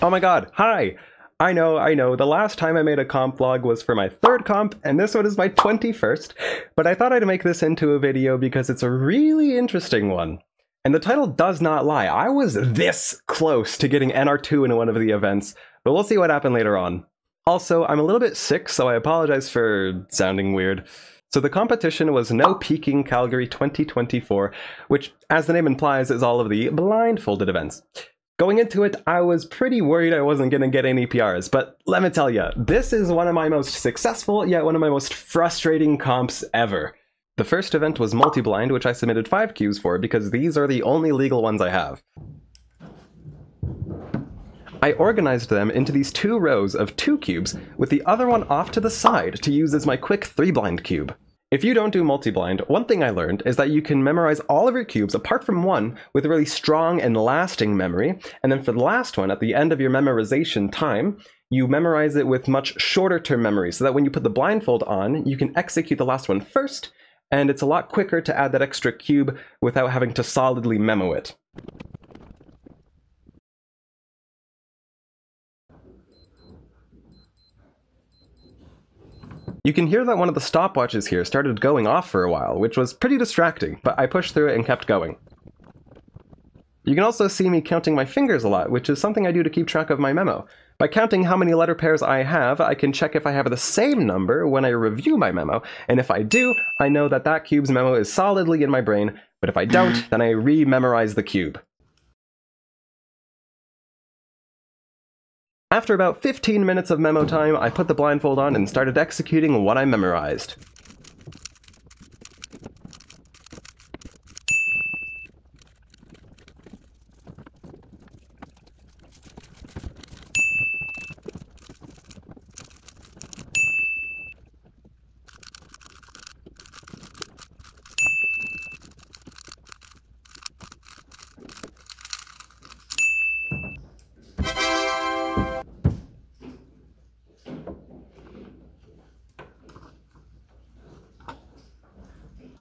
Oh my god, hi! I know, the last time I made a comp vlog was for my 3rd comp, and this one is my 21st, but I thought I'd make this into a video because it's a really interesting one. And the title does not lie, I was this close to getting NR2 in one of the events, but we'll see what happened later on. Also, I'm a little bit sick, so I apologize for sounding weird. So the competition was No Peeking Calgary 2024, which, as the name implies, is all of the blindfolded events. Going into it, I was pretty worried I wasn't going to get any PRs, but let me tell you, this is one of my most successful, yet one of my most frustrating comps ever. The first event was multi-blind, which I submitted 5 cubes for, because these are the only legal ones I have. I organized them into these 2 rows of 2 cubes, with the other one off to the side to use as my quick 3-blind cube. If you don't do multi-blind, one thing I learned is that you can memorize all of your cubes apart from one with really strong and lasting memory, and then for the last one, at the end of your memorization time, you memorize it with much shorter term memory, so that when you put the blindfold on, you can execute the last one first, and it's a lot quicker to add that extra cube without having to solidly memo it. You can hear that one of the stopwatches here started going off for a while, which was pretty distracting, but I pushed through it and kept going. You can also see me counting my fingers a lot, which is something I do to keep track of my memo. By counting how many letter pairs I have, I can check if I have the same number when I review my memo, and if I do, I know that that cube's memo is solidly in my brain, but if I don't, then I re-memorize the cube. After about 15 minutes of memo time, I put the blindfold on and started executing what I memorized.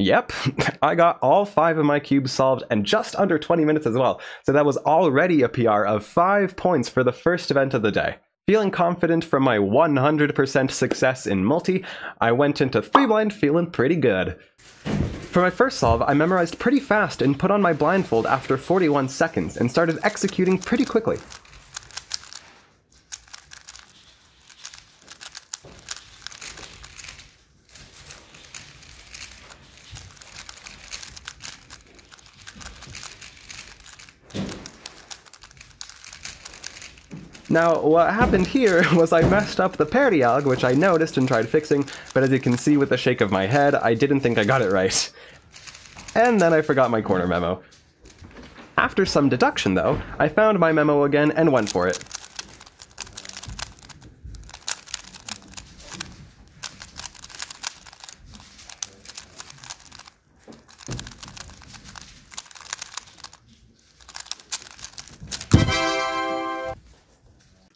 Yep, I got all 5 of my cubes solved in just under 20 minutes as well, so that was already a PR of 5 points for the first event of the day. Feeling confident from my 100% success in multi, I went into 3-blind feeling pretty good. For my first solve, I memorized pretty fast and put on my blindfold after 41 seconds and started executing pretty quickly. Now, what happened here was I messed up the perialg, which I noticed and tried fixing, but as you can see with the shake of my head, I didn't think I got it right. And then I forgot my corner memo. After some deduction, though, I found my memo again and went for it.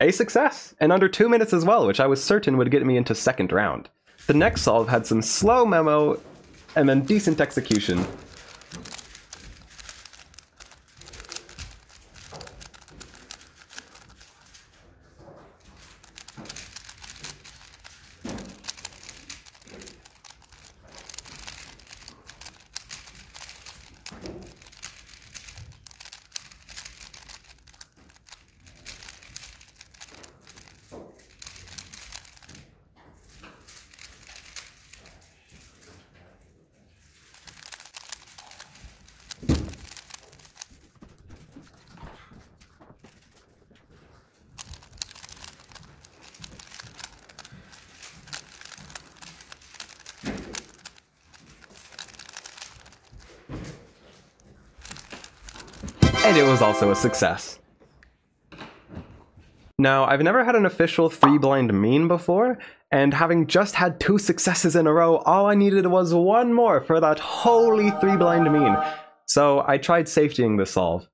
A success! And under 2 minutes as well, which I was certain would get me into 2nd round. The next solve had some slow memo, and then decent execution. And it was also a success. Now, I've never had an official 3-blind mean before, and having just had 2 successes in a row, all I needed was 1 more for that holy 3-blind mean. So I tried safetying the solve.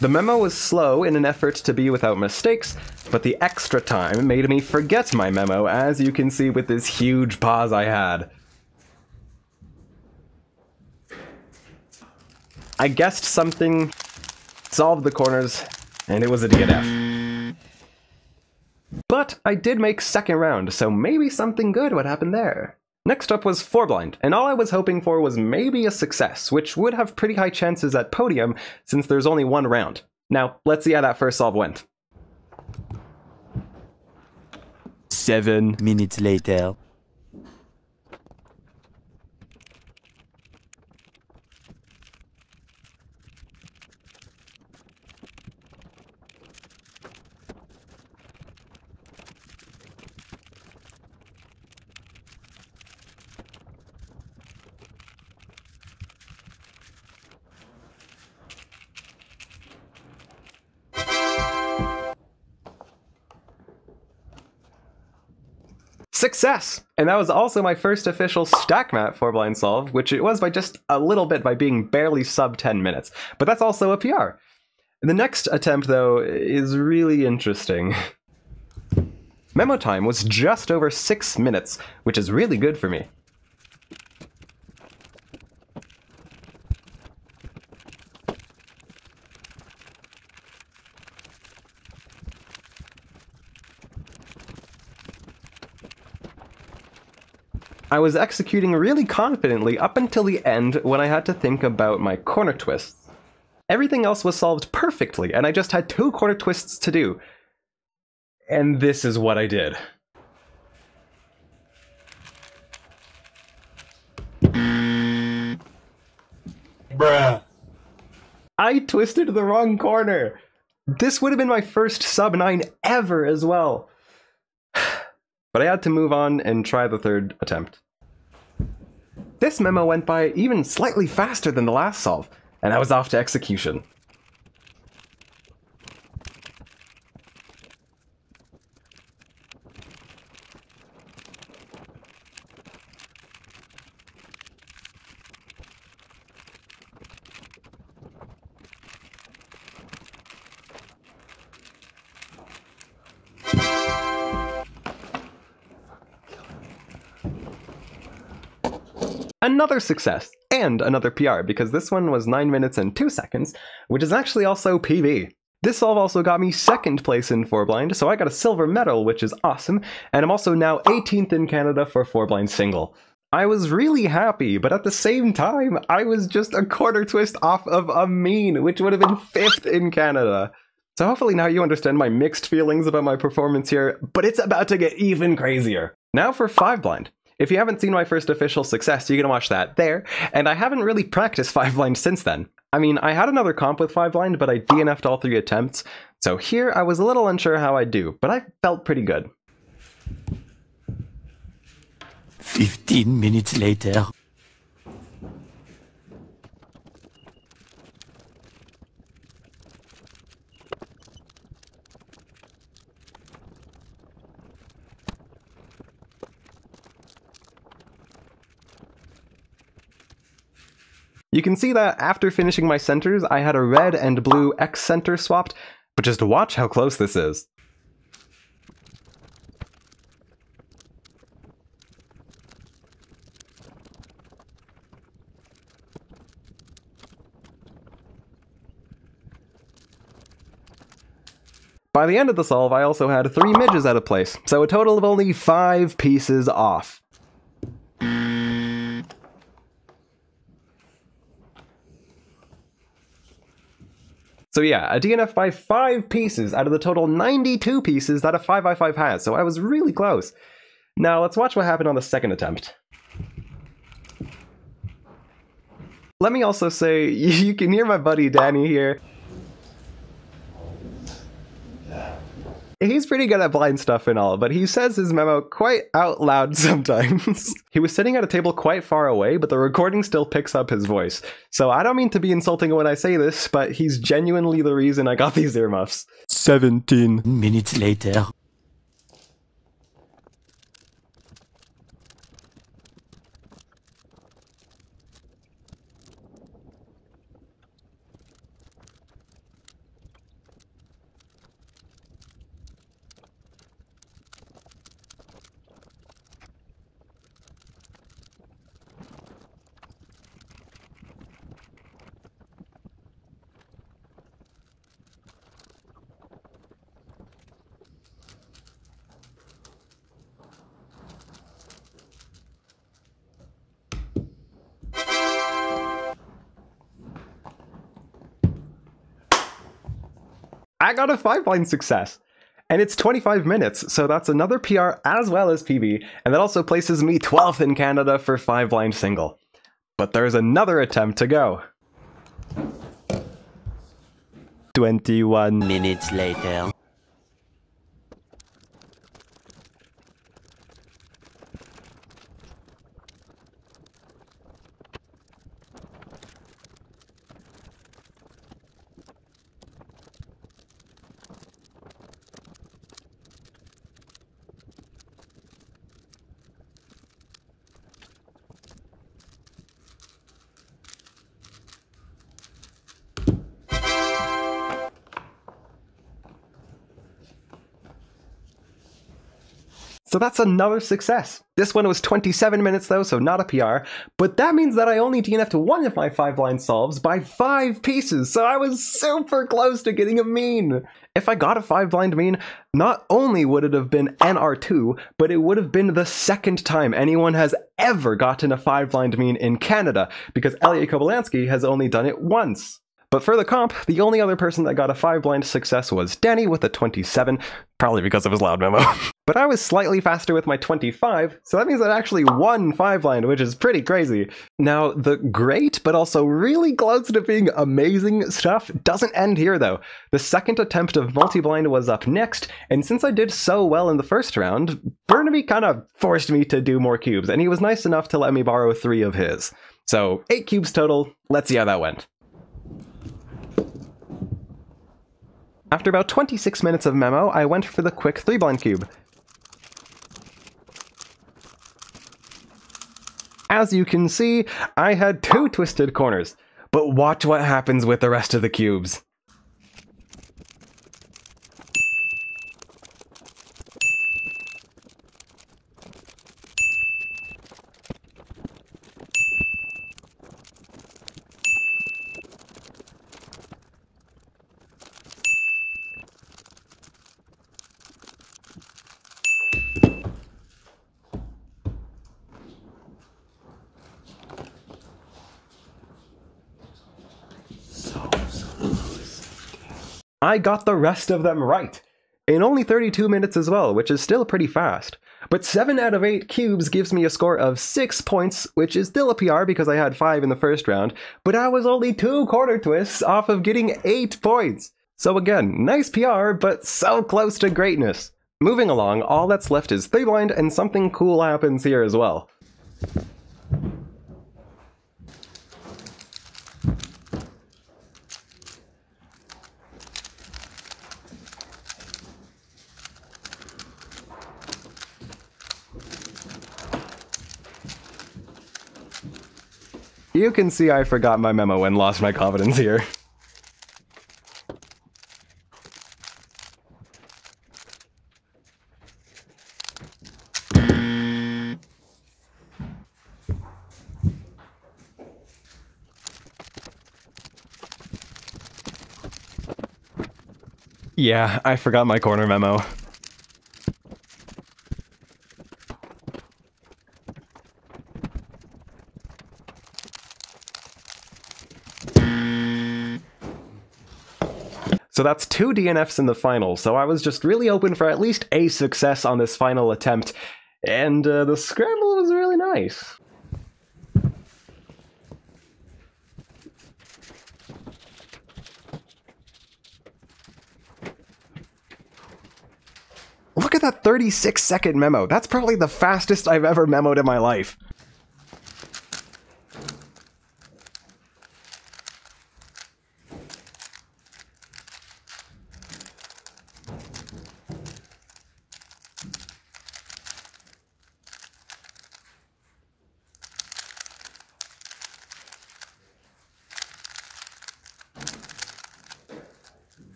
The memo was slow in an effort to be without mistakes, but the extra time made me forget my memo, as you can see with this huge pause I had. I guessed something, solved the corners, and it was a DNF. But I did make second round, so maybe something good would happen there. Next up was 4 blind, and all I was hoping for was maybe a success, which would have pretty high chances at podium since there's only 1 round. Now, let's see how that first solve went. 7 minutes later. Success! And that was also my first official stack map 4 blind solve, which it was by just a little bit by being barely sub 10 minutes. But that's also a PR. The next attempt, though, is really interesting. Memo time was just over 6 minutes, which is really good for me. I was executing really confidently up until the end when I had to think about my corner twists. Everything else was solved perfectly, and I just had 2 corner twists to do. And this is what I did. Bruh. I twisted the wrong corner. This would have been my first sub 9 ever as well. But I had to move on and try the 3rd attempt. This memo went by even slightly faster than the last solve, and I was off to execution. Another success, and another PR, because this one was 9 minutes and 2 seconds, which is actually also PB. This solve also got me 2nd place in 4 blind, so I got a silver medal, which is awesome, and I'm also now 18th in Canada for 4 blind single. I was really happy, but at the same time, I was just a quarter twist off of a mean, which would have been 5th in Canada. So hopefully now you understand my mixed feelings about my performance here, but it's about to get even crazier. Now for 5 blind. If you haven't seen my first official success, you can watch that there, and I haven't really practiced 5 blind since then. I mean, I had another comp with 5 blind, but I DNF'd all 3 attempts, so here I was a little unsure how I'd do, but I felt pretty good. 15 minutes later. You can see that after finishing my centers, I had a red and blue X center swapped, but just watch how close this is. By the end of the solve, I also had 3 midges out of place, so a total of only 5 pieces off. So yeah, a DNF by 5 pieces out of the total 92 pieces that a 5x5 has, so I was really close. Now let's watch what happened on the 2nd attempt. Let me also say, you can hear my buddy Danny here. He's pretty good at blind stuff and all, but he says his memo quite out loud sometimes. He was sitting at a table quite far away, but the recording still picks up his voice. So I don't mean to be insulting when I say this, but he's genuinely the reason I got these earmuffs. 17 minutes later. I got a 5-blind success! And it's 25 minutes, so that's another PR as well as PB, and that also places me 12th in Canada for 5-blind single. But there's another attempt to go. 21 minutes later. So that's another success. This one was 27 minutes though, so not a PR, but that means that I only DNF'd one of my 5-blind solves by 5 pieces, so I was super close to getting a mean. If I got a 5-blind mean, not only would it have been NR2, but it would have been the second time anyone has ever gotten a 5-blind mean in Canada, because Elliot Kobolansky has only done it once. But for the comp, the only other person that got a 5-blind success was Danny with a 27, probably because of his loud memo. But I was slightly faster with my 25, so that means I actually won 5-blind, which is pretty crazy. Now, the great, but also really close to being amazing stuff doesn't end here though. The second attempt of multi-blind was up next, and since I did so well in the first round, Burnaby kind of forced me to do more cubes, and he was nice enough to let me borrow 3 of his. So, 8 cubes total, let's see how that went. After about 26 minutes of memo, I went for the quick 3-blind cube. As you can see, I had 2 twisted corners, but watch what happens with the rest of the cubes. I got the rest of them right, in only 32 minutes as well, which is still pretty fast. But 7 out of 8 cubes gives me a score of 6 points, which is still a PR because I had 5 in the first round, but I was only 2 corner twists off of getting 8 points. So again, nice PR, but so close to greatness. Moving along, all that's left is 3-blind, and something cool happens here as well. You can see I forgot my memo and lost my confidence here. Yeah, I forgot my corner memo. So that's 2 DNFs in the final, so I was just really hoping for at least a success on this final attempt, and the scramble was really nice. Look at that 36-second memo. That's probably the fastest I've ever memoed in my life.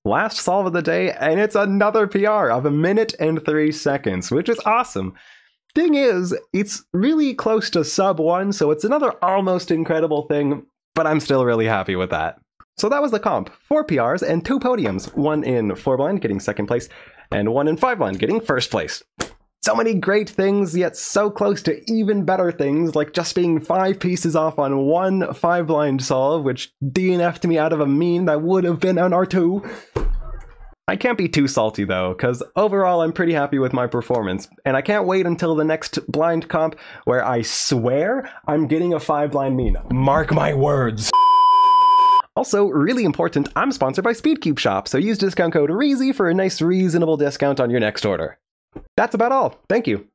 Last solve of the day, and it's another PR of 1 minute and 3 seconds, which is awesome. Thing is, it's really close to sub 1, so it's another almost incredible thing, but I'm still really happy with that. So that was the comp. 4 PRs and 2 podiums. 1 in 4-blind, getting 2nd place, and 1 in 5-blind, getting 1st place. So many great things, yet so close to even better things, like just being 5 pieces off on one 5-blind solve, which DNF'd me out of a meme that would have been an R2. I can't be too salty though, because overall I'm pretty happy with my performance, and I can't wait until the next blind comp where I swear I'm getting a 5-blind mean. Mark my words! Also, really important, I'm sponsored by Speedcube Shop, so use discount code REEZY for a nice reasonable discount on your next order. That's about all. Thank you.